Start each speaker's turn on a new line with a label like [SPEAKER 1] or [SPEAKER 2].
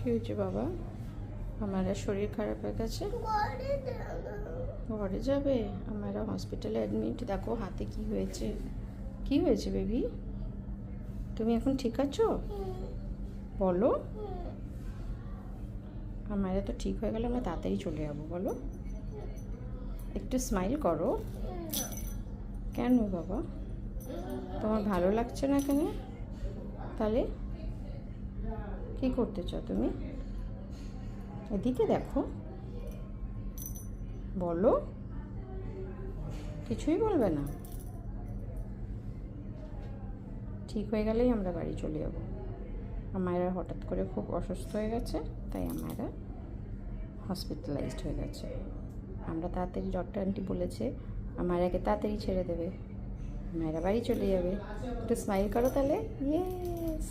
[SPEAKER 1] হয়েছে বাবা? আমার শরীর খারাপ হয়ে গেছে, ঘরে যাবে? আমার হসপিটালে অ্যাডমিট। দেখো হাতে কি হয়েছে। কি হয়েছে বেবি? তুমি এখন ঠিক আছো? বলো। আমার তো ঠিক হয়ে গেলে আমরা তাড়াতাড়ি চলে যাবো। বলো, একটু স্মাইল করো। কেন বাবা, তোমার ভালো লাগছে না কেন? তাহলে কি করতে চাও তুমি? এদিকে দেখো, বলো। কিছুই বলবে না? ঠিক হয়ে গেলেই আমরা বাড়ি চলে যাবো। আমায়রা হঠাৎ করে খুব অসুস্থ হয়ে গেছে, তাই আমায়রা হসপিটালাইজড হয়ে গেছে। আমরা তাড়াতাড়ি, ডক্টর আন্টি বলেছে আমায়রাকে তাড়াতাড়ি ছেড়ে দেবে, আমায়রা বাড়ি চলে যাবে। একটু স্মাইল করো তাহলে। ইয়েস।